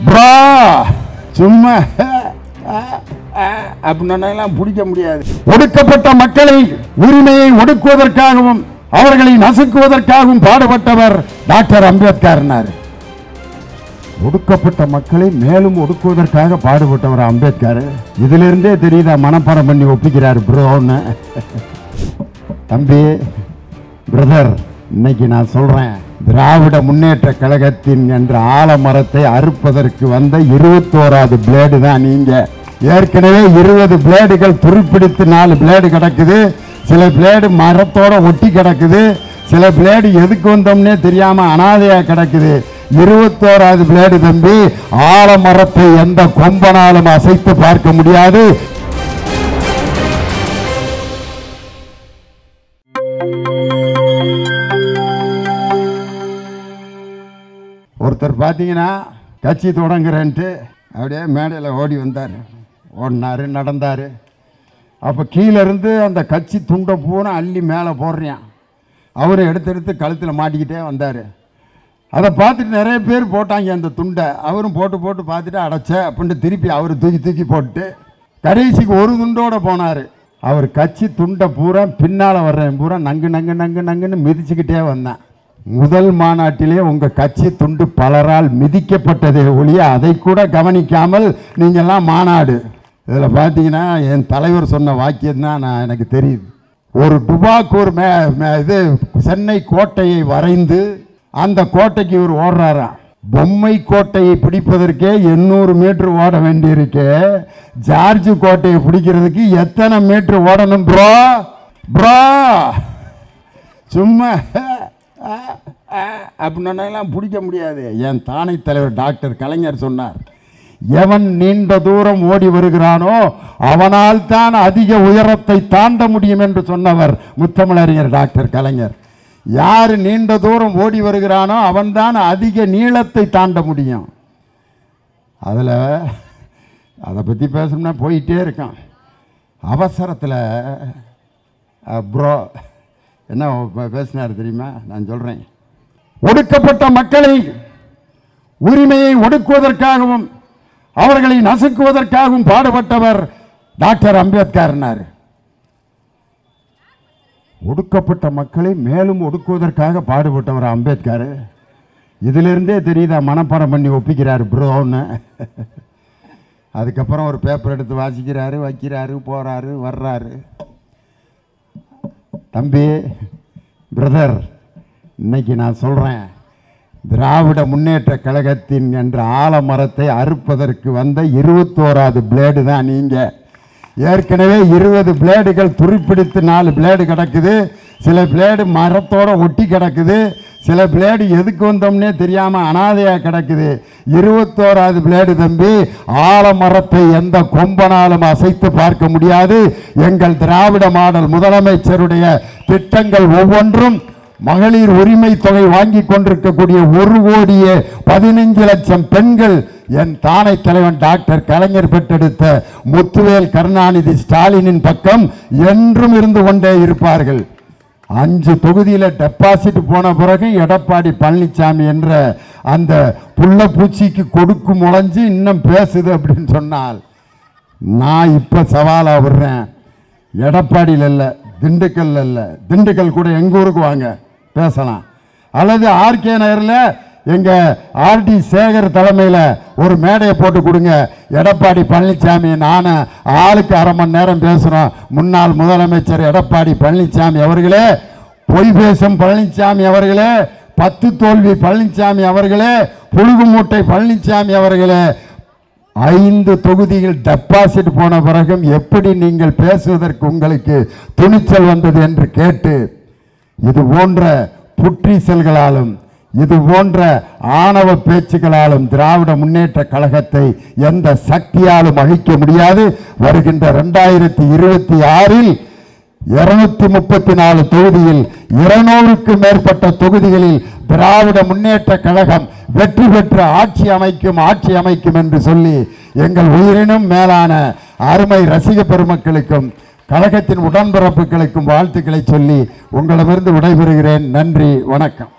Bro சும்மா அப்படின்னெல்லாம் பிடிக்க முடியாது. ஒடுக்கப்பட்ட மக்களை உரிமையை ஒடுக்குவதற்காகவும் அவர்களை நசுக்குவதற்காகவும் பாடுபட்டவர் டாக்டர் அம்பேத்கர். ஒடுக்கப்பட்ட மக்களை மேலும் ஒடுக்குவதற்காக பாடுபட்டவர் அம்பேத்கர். இதுல இருந்தே தெரியுதா மனப்பாடம் பண்ணி ஒப்பிக்கிறார் ப்ரோன்னு. தம்பி பிரதர், இன்னைக்கு நான் சொல்றேன், திராவிட முன்னேற்ற கழகத்தின் என்ற ஆலமரத்தை அறுப்பதற்கு வந்த 21வது பிளேடு தான் நீங்க. ஏற்கனவே 20 பிளேடுகள் துருப்பிடித்து 4 பிளேடு கிடக்குது. சில பிளேடு மரத்தோட ஒட்டி கிடக்குது. சில பிளேடு எதுக்கு வந்தோம்னே தெரியாம அனாதையா கிடக்குது. 21வது பிளேடு தம்பி, ஆலமரத்தை எந்த கொம்பனாலும் அசைத்து பார்க்க முடியாது. ஒருத்தர் பார்த்தீங்கன்னா கட்சி தொடங்குறேன்ட்டு அப்படியே மேடையில் ஓடி வந்தார். ஓடினார், நடந்தார். அப்போ கீழே இருந்து அந்த கட்சி துண்டை பூரா அள்ளி மேலே போடுறான். அவரும் எடுத்து கழுத்தில் மாட்டிக்கிட்டே வந்தார். அதை பார்த்துட்டு நிறைய பேர் போட்டாங்க அந்த துண்டை. அவரும் போட்டு பார்த்துட்டு அடைச்ச அப்படின்ட்டு திருப்பி அவர் தூக்கி போட்டு கடைசிக்கு ஒரு துண்டோடு போனார். அவர் கட்சி துண்டை பூரா பின்னால் வர்றேன் பூரா நங்குன்னு மிதிச்சுக்கிட்டே வந்தேன். முதல் மாநாட்டிலே உங்கள் கட்சி துண்டு பலரால் மிதிக்கப்பட்டதே ஒழிய அதை கூட கவனிக்காமல் நீங்கள்லாம் மாநாடு. இதில் பார்த்தீங்கன்னா என் தலைவர் சொன்ன வாக்கியம் தான் எனக்கு தெரியுது. ஒரு டுபாக்கூர் இது சென்னை கோட்டையை வரைந்து அந்த கோட்டைக்கு இவர் ஓடுறாராம். பொம்மை கோட்டையை பிடிப்பதற்கே 800 மீட்டர் ஓட வேண்டியிருக்கு. ஜார்ஜ் கோட்டையை பிடிக்கிறதுக்கு எத்தனை மீட்டர் ஓடணும் ப்ரோ? சும்மா அப்படின்னெல்லாம் பிடிக்க முடியாது. என் தானை தலைவர் டாக்டர் கலைஞர் சொன்னார், எவன் நீண்ட தூரம் ஓடி வருகிறானோ அவனால் தான் அதிக உயரத்தை தாண்ட முடியும் என்று சொன்னவர் முத்தமிழறிஞர் டாக்டர் கலைஞர். யார் நீண்ட தூரம் ஓடி வருகிறானோ அவன்தான் அதிக நீளத்தை தாண்ட முடியும். அதில் அதை பற்றி பேசணும்னா போயிட்டே இருக்கான். அவசரத்தில் ப்ரோ என்ன பேசினார் தெரியுமா? நான் சொல்கிறேன், ஒடுக்கப்பட்ட மக்களை உரிமையை ஒடுக்குவதற்காகவும் அவர்களை நசுக்குவதற்காகவும் பாடுபட்டவர் டாக்டர் அம்பேத்கர். ஒடுக்கப்பட்ட மக்களை மேலும் ஒடுக்குவதற்காக பாடுபட்டவர் அம்பேத்கர். இதிலிருந்தே தெரியுதா மனப்பாடம் பண்ணி ஒப்பிக்கிறார் ப்ரோன்னு. அதுக்கப்புறம் ஒரு பேப்பர் எடுத்து வாசிக்கிறாரு, வைக்கிறாரு, போகிறாரு, வர்றாரு. தம்பி பிரதர், இன்னைக்கு நான் சொல்கிறேன், திராவிட முன்னேற்ற கழகத்தின் என்ற ஆலமரத்தை அறுப்பதற்கு வந்த 21வது பிளேடு தான் நீங்கள். ஏற்கனவே 20 பிளேடுகள் துருப்பிடித்து 4 பிளேடு கிடக்குது. சில பிளேடு மரத்தோட ஒட்டி கிடக்குது. சில பிளேடு எதுக்கு வந்தோம்னே தெரியாமல் அனாதையாக கிடக்குது. 21வது பிளேடு தம்பி, ஆலமரத்தை எந்த கொம்பனாலும் அசைத்து பார்க்க முடியாது. எங்கள் திராவிட மாடல் முதலமைச்சருடைய திட்டங்கள் ஒவ்வொன்றும் மகளிர் உரிமை தொகை வாங்கி கொண்டிருக்கக்கூடிய 1,15,00,000 பெண்கள் என் தானை தலைவன் டாக்டர் கலைஞர் பெற்றெடுத்த முத்துவேல் கருணாநிதி ஸ்டாலினின் பக்கம் என்றும் இருந்து கொண்டே இருப்பார்கள். 5 தொகுதியில் டெபாசிட் போன பிறகு எடப்பாடி பழனிசாமி என்ற அந்த புள்ள பூச்சிக்கு கொடுக்கு முளைஞ்சு இன்னும் பேசுது அப்படின்னு சொன்னால், நான் இப்போ சவாலாக விடுறேன். எடப்பாடியில் இல்லை, திண்டுக்கல் இல்லை, திண்டுக்கல் கூட எங்கள் ஊருக்கு வாங்க பேசலாம். அல்லது ஆர்கே நகரில் எங்கள் ஆர்டி சேகர் தலைமையில் ஒரு மேடையை போட்டு கொடுங்க. எடப்பாடி பழனிசாமி நானும் ஆளுக்கு அரை மணி நேரம் பேசுகிறோம். முன்னாள் முதலமைச்சர் எடப்பாடி பழனிசாமி அவர்களே, பொய் பேசும் பழனிசாமி அவர்களே, 10 தோல்வி பழனிசாமி அவர்களே, புழுகு மூட்டை பழனிசாமி அவர்களே, 5 தொகுதியில் டெபாசிட் போன பிறகும் எப்படி நீங்கள் பேசுவதற்கு உங்களுக்கு துணிச்சல் வந்தது என்று கேட்டு, இது போன்ற புற்றீசல்களாலும் இது போன்ற ஆணவ பேச்சுகளாலும் திராவிட முன்னேற்ற கழகத்தை எந்த சக்தியாலும் அழிக்க முடியாது. வருகின்ற 2026இல் 234 தொகுதியில் 200க்கு மேற்பட்ட தொகுதிகளில் திராவிட முன்னேற்ற கழகம் வெற்றி பெற்று ஆட்சி அமைக்கும் என்று சொல்லி எங்கள் உயிரினும் மேலான அருமை ரசிக பெருமக்களுக்கும் கழகத்தின் உடன்பிறப்புகளுக்கும் வாழ்த்துக்களை சொல்லி உங்களிடமிருந்து விடைபெறுகிறேன். நன்றி, வணக்கம்.